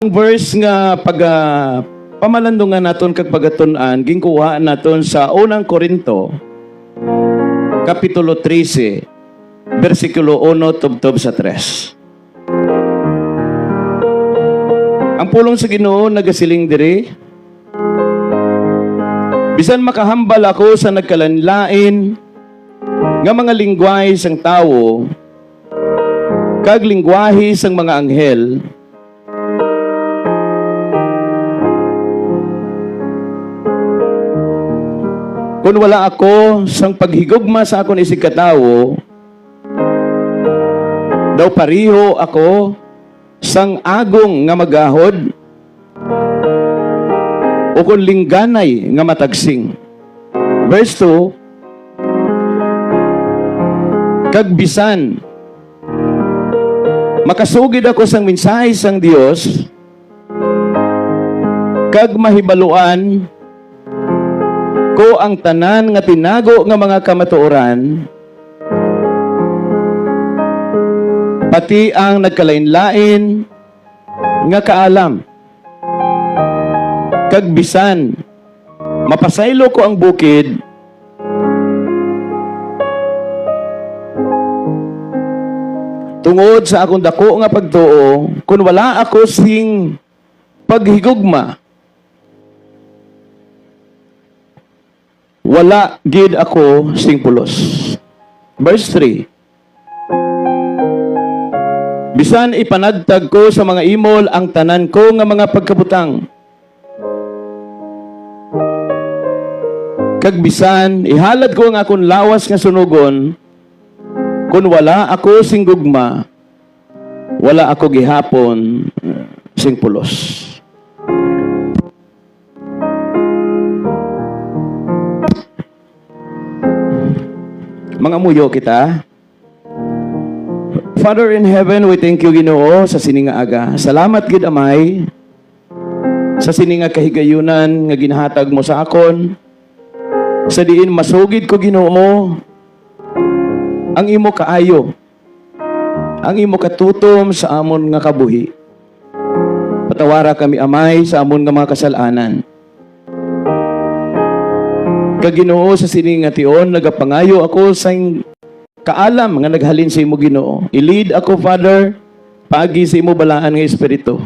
Ang verse nga pamalandungan naton kag pagatun-an ginkuha naton sa unang Korinto kapitulo 13 bersikulo 1 tubtob sa 3. Ang pulong sa Ginoo nagasiling diri, bisan makahambal ako sa nagkalanlain nga mga lingwahe sang tawo kag lingwahe sang mga anghel, kung wala ako sang paghigugma sa akon isig katawo, daw pariho ako sang agong nga magahod o kung lingganay nga matagsing. Verse 2, kag bisan makasugid ako sang mensahe sang Dios kag mahibaluan ko ang tanan nga tinago nga mga kamatuoran, pati ang nagkalain-lain nga kaalam, kag bisan mapasaylo ko ang bukid tungod sa akong dako nga pagtuo, kung wala ako sing paghigugma, wala gid ako sing pulos. Verse 3, bisan ipanagtag ko sa mga imol ang tanan ko nga mga pagkabutang, kag bisan ihalad ko ang akong lawas nga sunugon, kung wala ako sing gugma, wala ako gihapon sing pulos. Mga muyo kita. Father in heaven, we thank you, Ginoo, sa sininga aga. Salamat gid Amay sa sininga kahigayunan nga ginhatag mo sa akon. Sa diin masugid ko, Ginoo, ang imo kaayo, ang imo katutom sa amon nga kabuhi. Patawara kami, Amay, sa amon nga mga kasalanan. Kag Ginoo, sa sininga tion nagapangayo ako sa kaalam nga naghalin sa imo, Ginoo. I-lead ako, Father, pagi sa imo balaan nga espiritu.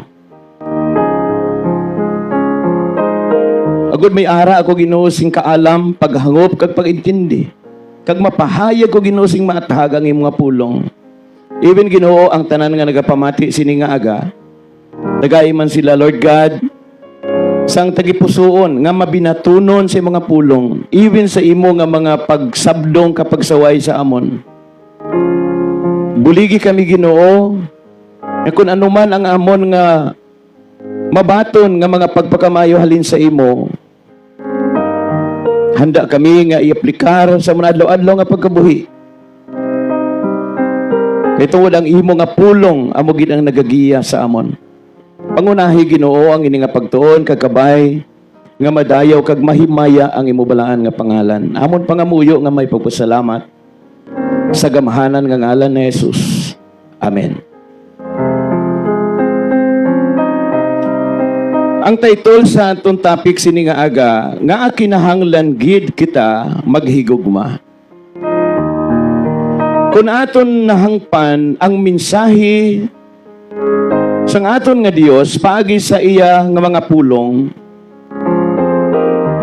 Agud may ara ako, Ginoo, sing kaalam, paghangop kag pagintindi. Kag mapahayag ko, Ginoo, sing maatahag ang imo nga pulong. Even, Ginoo, ang tanan nga nagapamati sininga aga, nagay man sila, Lord God, sang tagipusoon nga mabinatunon sa mga pulong, even sa imo nga mga pagsabdong kapag saway sa amon. Buligi kami, Ginoo, na kung anuman ang amon nga mabaton nga mga pagpakamayo halin sa imo, handa kami nga i-aplikar sa mga adlaw-adlaw nga pagkabuhi. Kay tungod ang imo nga pulong amo gid ang nagagiya sa amon. Pangunahi, Ginoo, ang ini nga pagtuon kagkabay nga madayaw kag mahimaya ang imo balaan nga pangalan. Amon pangamuyo nga may pagpasalamat sa gamhanan nga ngalan ni Jesus. Amen. Ang title sa atong topic sini nga aga, nga kinahanglan gid kita maghigugma. Kung aton nahangpan ang mensahe sang aton nga Dios paagi sa iya nga mga pulong,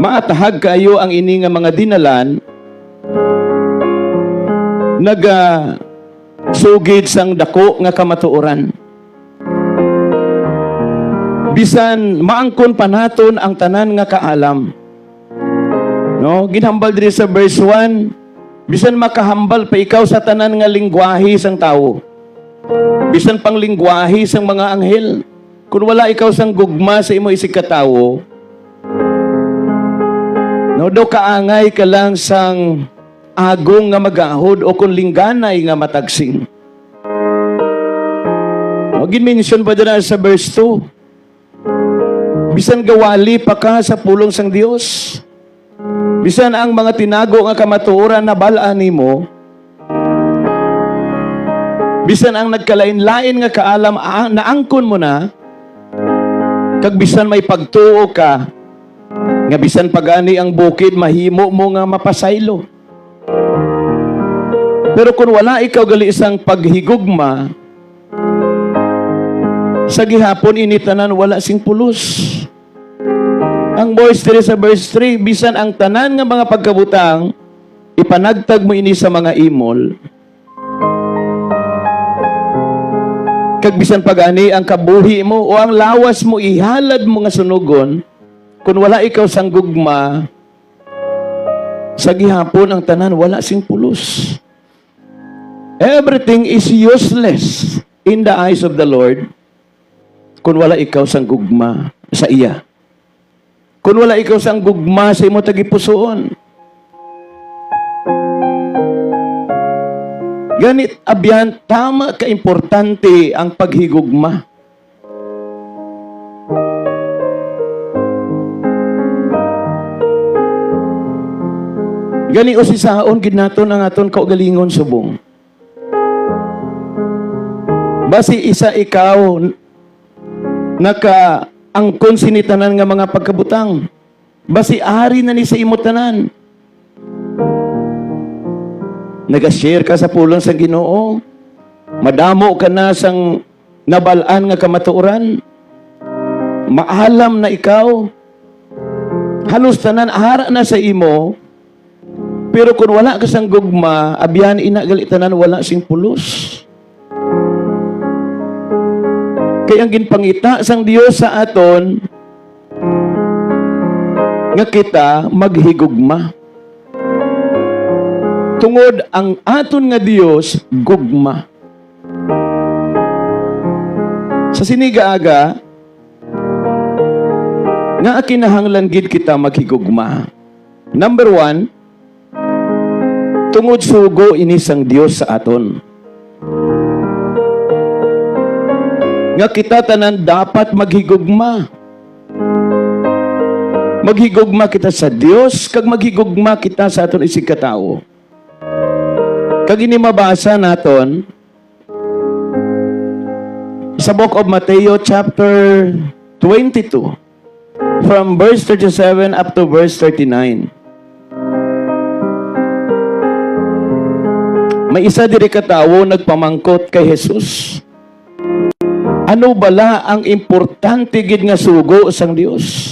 maatahag kayo ang ini nga mga dinalan sugid sang dako nga kamatuoran. Bisan maangkon pa naton ang tanan nga kaalam. No, ginhambal diri sa verse 1, bisan makahambal pa ikaw sa tanan nga lingwahe sang tawo, bisan pang lingwahe sang mga anghel, kung wala ikaw sang gugma sa imo isig katawo, no, daw kaangay ka lang sang agong nga magahod o kung lingganay nga matagsing. No, ginmention pa dira sa verse 2, bisan gawali pa ka sa pulong sang Dios, bisan ang mga tinago nga kamatuoran na balaan nimo, bisan ang nagkalain-lain nga kaalam naangkon mo na, Kag bisan may pagtuo ka, nga bisan pagani ang bukid, mahimo mo nga mapasaylo. Pero kung wala ikaw gali isang paghigugma, sa gihapon initanan wala sing pulos. Ang voice diri sa verse 3, bisan ang tanan nga mga pagkabutang, ipanagtag mo ini sa mga imol. Kag bisan pagani ang kabuhi mo o ang lawas mo, ihalad mo nga sunugon, kung wala ikaw sang gugma, sa gihapon ang tanan wala sing pulos. Everything is useless in the eyes of the Lord kung wala ikaw sang gugma sa iya. Kung wala ikaw sang gugma sa imo tagipusoon. Ganit abyan, tama ka importante ang paghigugma. Gani o si saon gid naton ang aton kaugalingon subong. Basi isa ikaw naka angkon sinitanan nga mga pagkabutang. Basi ari na ni sa imo tanan. Nag-share ka sa pulong sa Ginoo. Madamo ka na sang nabalaan nga kamatuoran. Maalam na ikaw. Halos tanan ahara na sa imo. Pero kung wala ka sang gugma, abyan inagali tanan wala sing pulos. Kaya ang ginpangita sang Dios sa aton nga kita maghigugma. Tungod ang aton nga Dios gugma. Sa sinigaaga nga kinahanglan gid kita maghigugma. Number 1, tungod sugo ini sang Dios sa aton. Nga kita tanan dapat maghigugma. Maghigugma kita sa Dios, kag maghigugma kita sa aton isig katao. Kag ini mabasa naton sa Book of Matthew chapter 22 from verse 37 up to verse 39. May isa diri katawo nagpamangkot kay Jesus. Ano bala ang importante gid nga sugo sang Dios?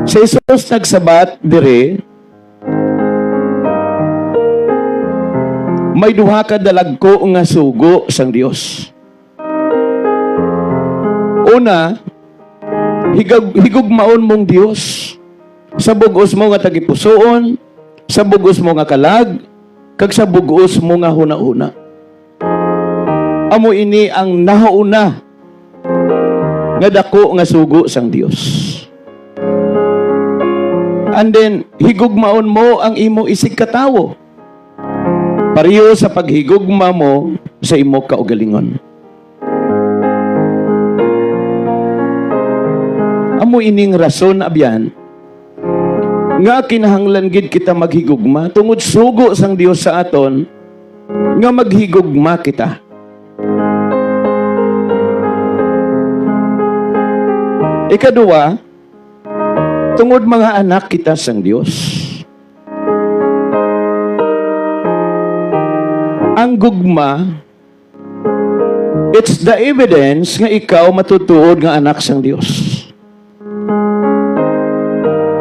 Si Jesus nagsabat dire, may duha ka dalagko nga sugo sang Dios. Una, higugmaon mong Dios sa bugos mo nga tagipusoon, sa bugos mo nga kalag, kag sa bugos mo nga huna-una. Amo ini ang nahauna nga dako nga sugo sang Dios. And then higugmaon mo ang imo isig katawo. Pareho sa paghigugma mo sa imo kaugalingon. Amo ining rason abyan nga kinahanglan gid kita maghigugma tungod sugo sang Dios sa aton nga maghigugma kita. Ikaduwa, tungod mga anak kita sang Dios. Ang gugma, it's the evidence nga ikaw matutuod nga anak sang Dios.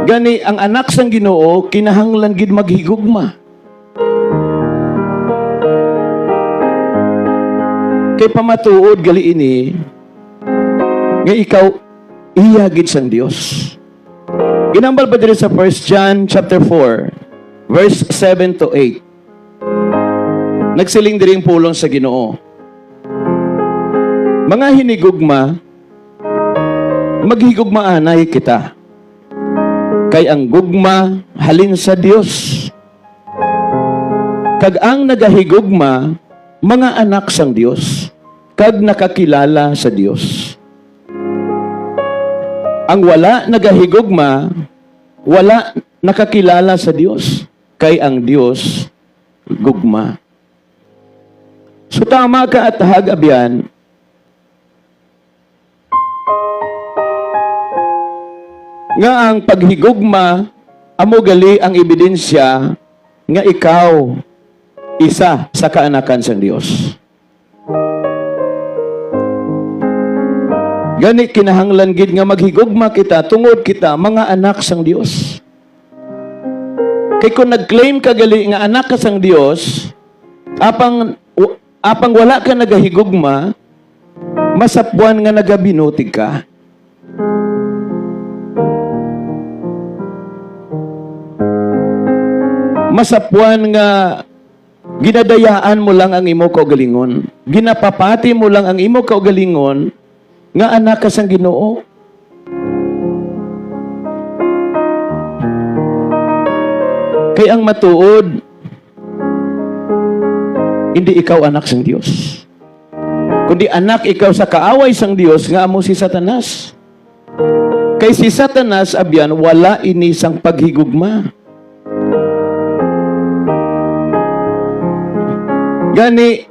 Gani, ang anak sang Ginoo, kinahanglan gid maghigugma. Kay pamatuod gali ini, nga ikaw, iya gid sang Dios. Ginambal pa diri sa 1 John chapter 4, verse 7 to 8. Nagsiling diri ang pulong sa Ginoo. Mga hinigugma, maghigugmaanay kita. Kay ang gugma halin sa Dios. Kag ang nagahigugma, mga anak sang Dios, kag nakakilala sa Dios. Ang wala nagahigugma, wala nakakilala sa Dios, kay ang Dios gugma. So tama ka at hagabyan, Nga ang paghigugma, amo gali ang ebidensya nga ikaw isa sa kaanakan sang Dios. Gani kinahanglan gid nga maghigugma kita tungod kita mga anak sang Dios. Kay kung nag-claim ka gali nga anak ka sang Dios, apang wala ka nagahigugma, masapuan nga nagabinutig ka. Masapuan nga ginadayaan mo lang ang imo kaugalingon. Ginapapati mo lang ang imo kaugalingon nga anak ka sang Ginoo. Kay ang matuod, hindi ikaw anak sang Dios. Kundi anak ikaw sa kaaway sang Dios nga amo si Satanas. Kay si Satanas abyan wala ini sang paghigugma. Gani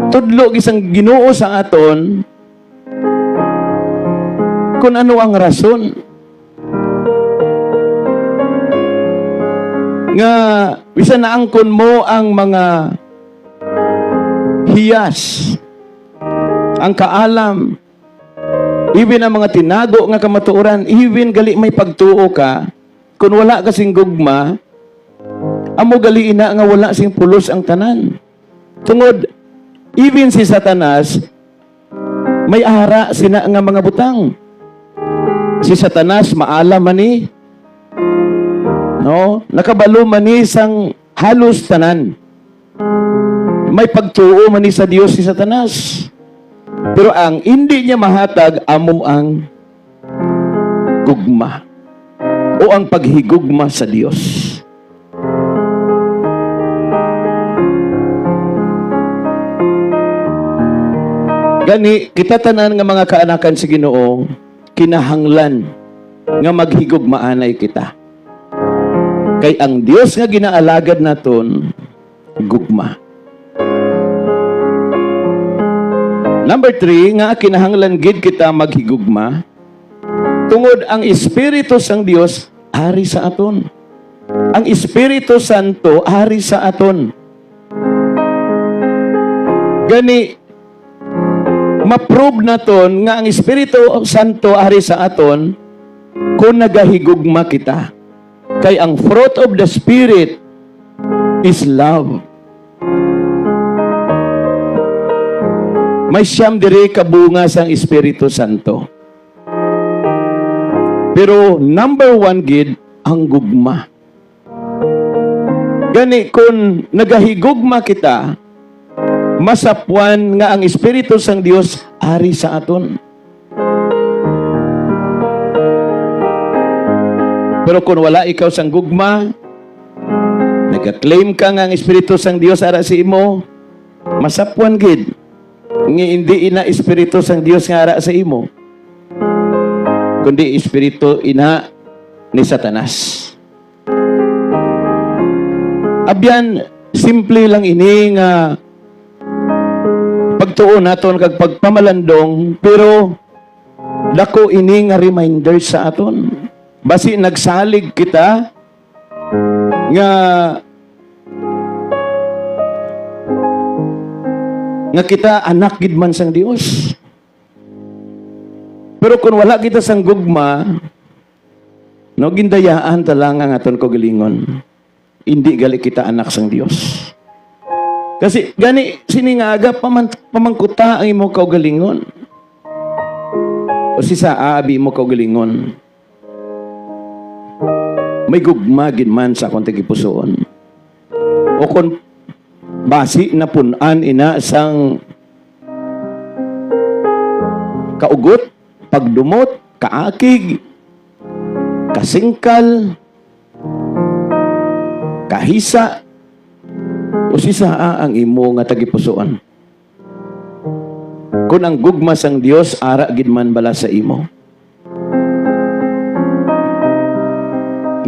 tudlo isang Ginoo sa aton kung ano ang rason nga bisan naangkon mo ang mga hiyas, ang kaalam, even ang mga tinago nga kamatuoran, even gali may pagtuo ka, kung wala kasing gugma, amo gali ina nga wala sing pulos ang tanan. Tungod, even si Satanas, may ara sina nga mga butang. Si Satanas, maalam man ni, no? Nakabalo man ni sang halos tanan. May pagtuo man ni sa Dios si Satanas. Pero ang hindi niya mahatag, amo ang gugma o ang paghigugma sa Dios. Gani, kita tanan nga mga kaanakan sa Ginoo, kinahanglan nga maghigugmaanay kita. Kay ang Dios nga ginaalagad naton, gugma. Number 3, nga kinahanglan gid kita maghigugma, tungod ang Espiritu sang Dios ari sa aton. Ang Espiritu Santo ari sa aton. Gani, ma-prove naton nga ang Espiritu Santo ari sa aton kung nagahigugma kita. Kay ang fruit of the Spirit is love. May siyam diri kabunga sang Espiritu Santo. Pero number 1 gid ang gugma. Gani kung nagahigugma kita, masapuan nga ang Espiritu sang Dios ari sa aton. Pero kung wala ikaw sang gugma, nag-claim ka nga ang Espiritu sang Dios ara sa imo, masapuan gid nga hindi ina Espiritu sang Dios nga ara sa imo, kundi Espiritu ina ni Satanas. Abyan, simple lang ini nga pagtuon naton kag pagpamalandong, pero dako ini nga reminder sa aton. Basi nagsalig kita nga kita anak gid man sang Dios. Pero kung wala kita sang gugma, no, gindayaan talang ang aton kaugalingon. Hindi gali kita anak sang Dios. Kasi gani siningaga pamangkuta ang imo kaugalingon. O si sa abi mo kaugalingon. May gugma gid man sa akong tagipusoon. O kung basi na punan ina sang kaugot, pagdumot, kaakig, kasingkal, kahisa, o si saa ang imo nga tagipusoon. Kung ang gugma sang Dios ara gid man bala sa imo.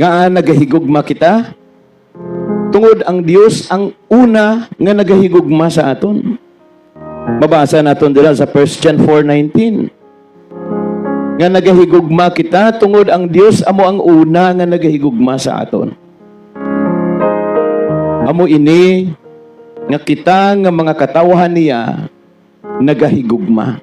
Nga nagahigugma kita, tungod ang Dios ang una nga nagahigugma sa aton. Mabasa naton dira sa 1 John 4:19. Nga nagahigugma kita tungod ang Dios amo ang una nga nagahigugma sa aton. Amo ini nga kita nga mga katawhan niya nagahigugma.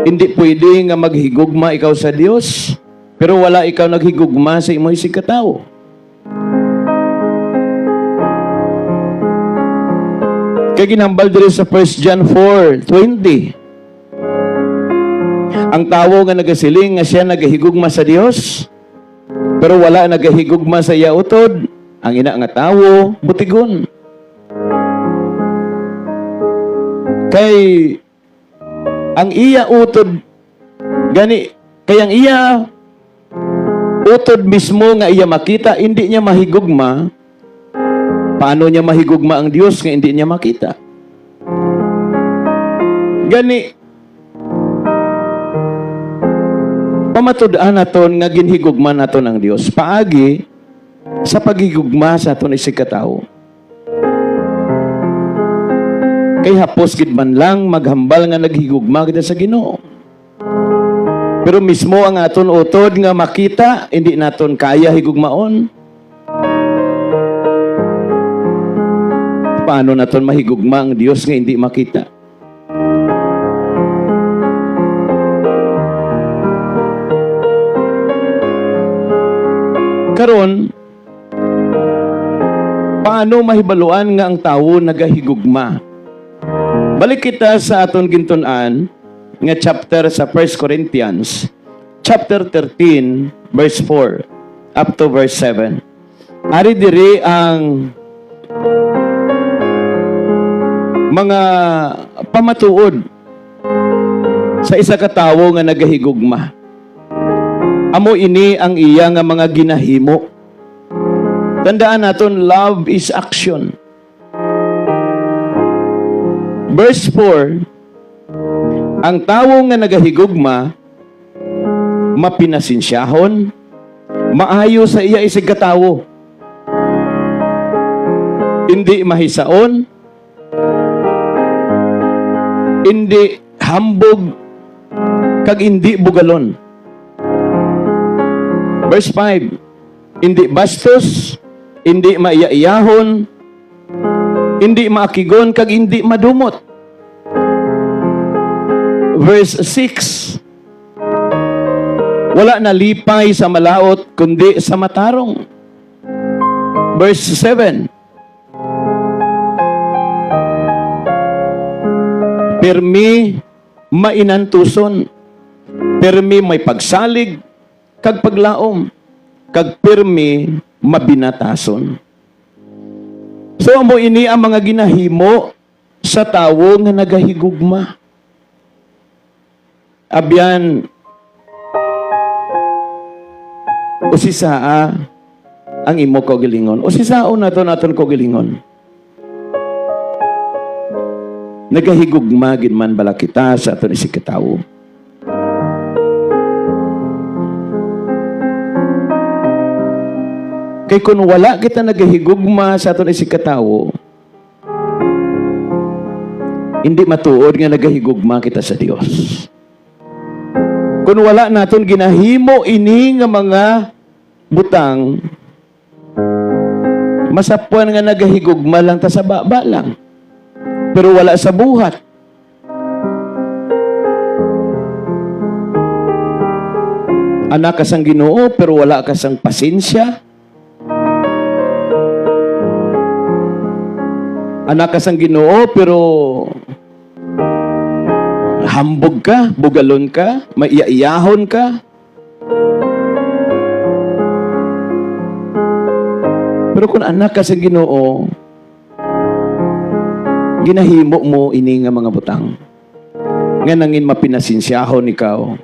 Hindi pwede nga maghigugma ikaw sa Dios, pero wala ikaw naghigugma sa imo isig katawo. Kaya ginambal diri sa 1 John 4:20. Ang tawo nga nagasiling nga siya nagahigugma sa Dios, pero wala nagahigugma sa iya utod, ang ina nga tawo butigon. Kay ang iya utod gani kay ang iya utod mismo nga iya makita, hindi niya mahigugma. Paano niya mahigugma ang Dios nga hindi niya makita? Gani, pamatud-an naton nga ginhigugma naton ang Dios. Paagi, sa paghigugma sa aton isig katawo. Kay hapos gid man lang maghambal nga naghigugma kita sa Ginoo. Pero mismo ang aton utod nga makita, hindi naton kaya higugmaon. Paano naton mahigugma ang Dios nga hindi makita? Karon, paano mahibaluan nga ang tawo nagahigugma? Balik kita sa aton gintun-an nga chapter sa 1 Corinthians, chapter 13, verse 4 up to verse 7. Ari diri ang mga pamatuod sa isa ka tawo nga nagahigugma. Amo ini ang iya nga mga ginahimo. Tandaan naton, love is action. Verse 4, ang tawo nga nagahigugma, mapinasinsyahon, maayo sa iya isig katawo. Hindi mahisaon, hindi hambog, kag hindi bugalon. Verse 5, hindi bastos, hindi maiyaiyahon, hindi maakigon, kag hindi madumot. Verse 6, wala na lipay sa malaot, kundi sa matarong. Verse 7, permi mainantuson, permi may pagsalig, kag paglaom, kag permi mabinatason. So amo ini ang mga ginahimo sa tawo nga nagahigugma. Abyan, usisaa ang imo kaugalingon. Usisaon naton kaugalingon. Nagahigugma gid man bala kita sa aton isig katawo. Kay kung wala kita nagahigugma sa aton isig katawo, hindi matuod nga nagahigugma kita sa Dios. Kung wala naton ginahimo ini nga mga butang, masapuan nga nagahigugma lang ta sa baba lang. Pero wala sa buhat. Anak ka sang Ginoo, pero wala ka sang pasensya. Anak ka sang Ginoo, pero hambog ka, bugalon ka, maiyaiyahon ka. Pero kung anak ka sang Ginoo, ginahimo mo ini nga mga butang. Nga nangin mapinasinsyahon ikaw.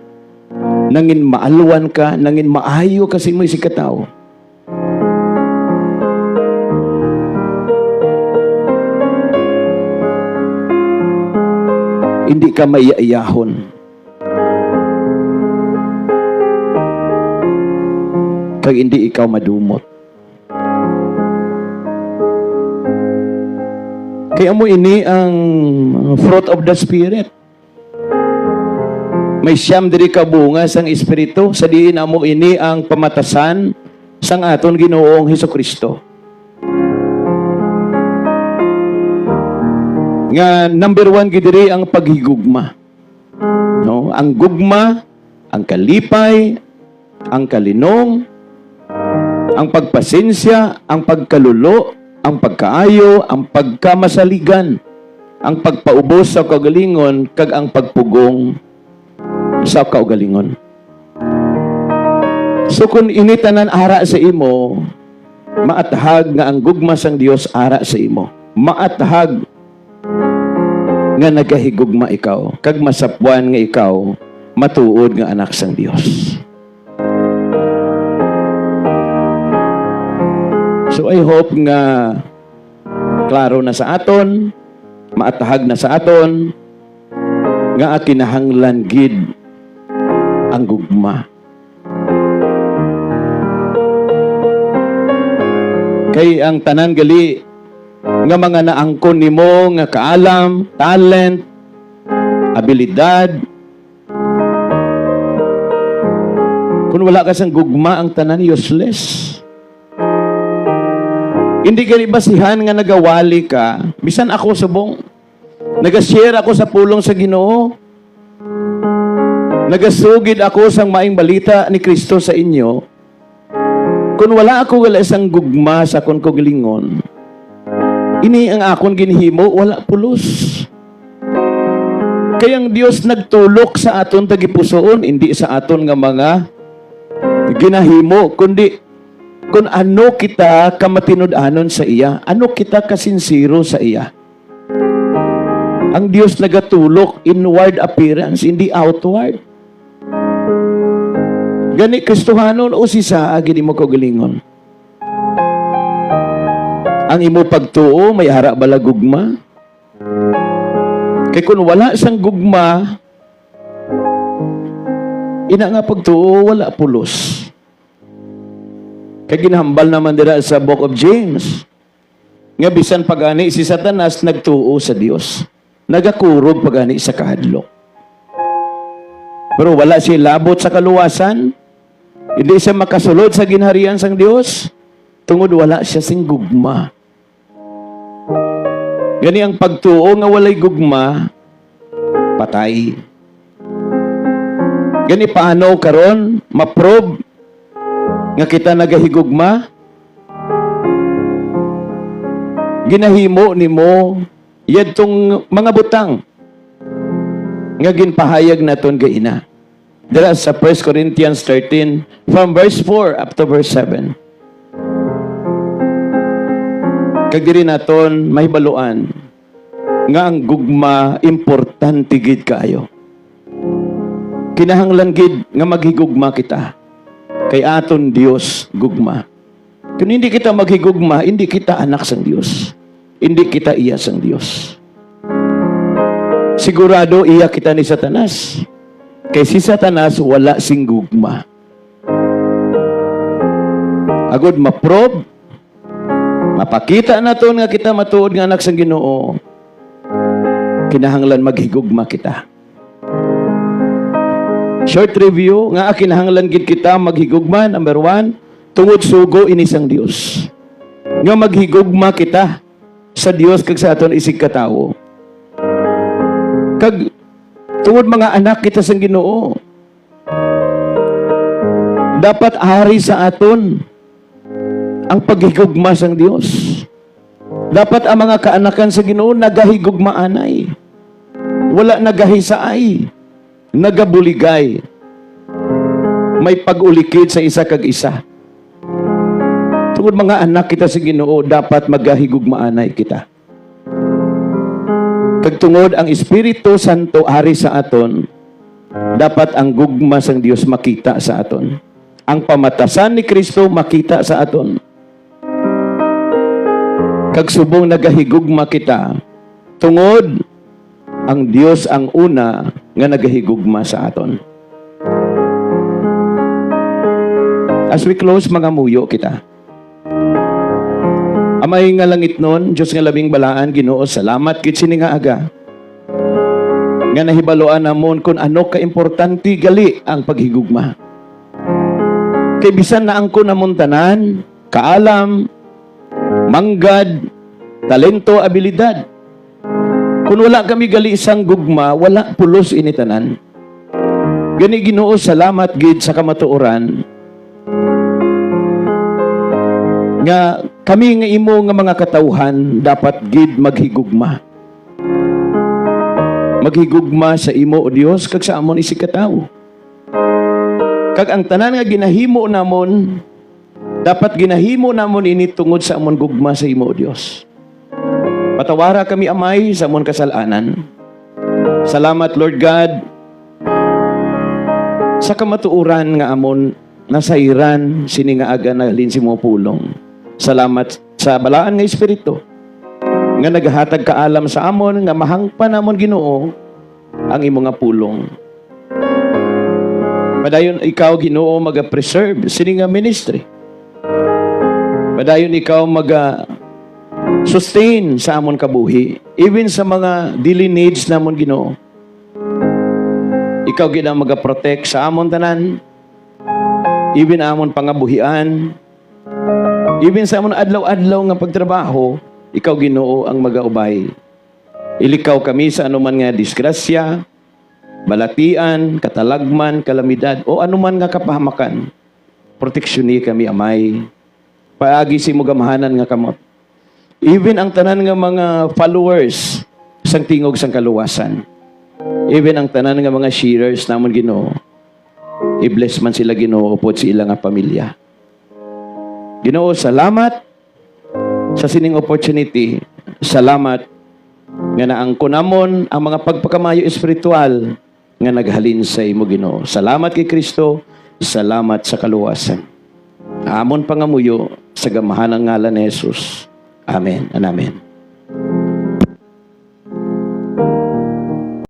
Nangin maalwan ka, nangin maayo kasi mo isig katawo. Hindi ka maiyaiyahon. Kag hindi ikaw madumot. Kaya mo ini ang fruit of the Spirit. May siyam diri ka bunga sang Espiritu, sa diin amo ini ang pamatasan sang aton Ginoong Hesukristo. Nga number 1 gidiri ang paghigugma. No, ang gugma, ang kalipay, ang kalinong, ang pagpasensya, ang pagkalulo, ang pagkaayo, ang pagkamasaligan, ang pagpaubos sa kaugalingon, kag ang pagpugong sa kaugalingon. So kung initanan ara sa imo, maatahag nga ang gugma sang Dios ara sa imo. Maatahag nga nagahigugma ikaw, kag masapwan nga ikaw matuod nga anak sang Dios. So I hope nga klaro na sa aton, maatahag na sa aton, nga kinahanglan gid ang gugma. Kay ang tanan gali nga mga naangkon nimo nga kaalam, talent, abilidad, kung wala ka sang gugma, ang tanan useless. Hindi gali basihan nga nagawali ka. Bisan ako subong, nagashare ako sa pulong sa Ginoo, nagasugid ako sang maing balita ni Kristo sa inyo. Kung wala ako wala isang gugma sa akong kaugalingon, ini ang akong ginhimo, wala pulos. Kayang Dios nagtulok sa aton tagipusoon, hindi sa aton nga mga ginahimo, kundi kung ano kita kamatinud-anon sa iya, ano kita kasinsiro sa iya. Ang Dios nagatulok, inward appearance, hindi outward. Gani Kristohanon o si saa, gini mo kaugalingon. Ang imo pagtuo, may hara bala gugma. Kay kung wala sang gugma, ina nga pagtuo, wala pulos. Kay ginhambal naman dira sa Book of James, nga bisan pagani si Satanas nagtuo sa Dios, nagakurog pagani sa kahadlok. Pero wala siya labot sa kaluwasan, hindi siya makasulod sa ginharian sang Dios, tungod wala siya sing gugma. Gani ang pagtuo nga walay gugma, patay. Gani paano karon maprobe nga kita nagahigugma? Ginahimo nimo yadtong mga butang nga ginpahayag naton gaina. Dira sa 1 Corinthians 13 from verse 4 up to verse 7. Kag diri naton mahibaluan nga ang gugma importante gid kaayo. Kinahanglan gid nga maghigugma kita. Kay aton Dios gugma. Kung hindi kita maghigugma, hindi kita anak sang Dios. Hindi kita iya sang Dios. Sigurado iya kita ni Satanas. Kay si Satanas wala sing gugma. Agod maprobe, mapakita naton nga kita matuod nga anak sang Ginoo. Kinahanglan maghigugma kita. Short review, nga kinahanglan gid kita maghigugma. Number 1, tungod sugo ini sang Dios. Nga maghigugma kita sa Dios kag sa aton isig katawo. Kag tungod mga anak kita sang Ginoo. Dapat ari sa aton ang paghigugma sang Dios. Dapat ang mga kaanakan sa Ginoo nagahigugmaanay. Wala nagahisaay, nagabuligay. May pag-ulikid sa isa kag isa. Tungod mga anak kita sa Ginoo, dapat magahigugmaanay kita. Kag tungod ang Espiritu Santo ari sa aton, dapat ang gugma sang Dios makita sa aton. Ang pamatasan ni Kristo makita sa aton. Kag subong nagahigugma kita, tungod ang Dios ang una nga nagahigugma sa aton. As we close, mga muyo kita. Amay nga langit nun, Diyos nga labing balaan, Ginoo, salamat kit sini nga aga. Nga nahibaloan namon kung ano ka-importante gali ang paghigugma. Kay bisan na angko namon tanan, kaalam, manggad, talento, abilidad. Kung wala kami gali isang gugma, wala pulos initanan. Gani Ginoo, salamat gid sa kamatuoran. Nga kami nga imo nga mga katawhan dapat gid maghigugma. Maghigugma sa imo o Dios kag sa amon isig katawo. Kag ang tanan nga ginahimo namon dapat ginahimo namon ini tungod sa amon gugma sa imo o Dios. Patawara kami amay sa amon kasalanan. Salamat Lord God sa kamatuoran nga amon nasairan sini nga aga na halin si mo pulong. Salamat sa balaan nga espiritu nga naghatag kaalam sa amon nga mahangpan namon Ginoo ang imo nga pulong. Padayon ikaw Ginoo maga-preserve sini nga ministry. Padayon ikaw sustain sa amon kabuhi, even sa mga daily needs namon Ginoo. Ikaw gid ang maga-protect sa amon tanan, even amon pangabuhian, even sa amon adlaw-adlaw nga pagtrabaho, ikaw Ginoo ang magaubay. Ilikaw kami sa anuman nga disgrasya, balatian, katalagman, kalamidad, o anuman nga kapahamakan. Proteksyon kami amay. Paagi si mo gamahanan nga kamot. Even ang tanan nga mga followers sang tingog sang kaluwasan. Even ang tanan nga mga sharers namon Ginoo. I-bless man sila Ginoo upod sa ilang nga pamilya. Ginoo, salamat sa sining opportunity. Salamat nga naangko namon ang mga pagpakamayo espiritual nga naghalin sa imo Ginoo. Salamat kay Kristo. Salamat sa kaluwasan. Amon pangamuyo sa gamahan ng ngalan ni Jesus. Amen and amen.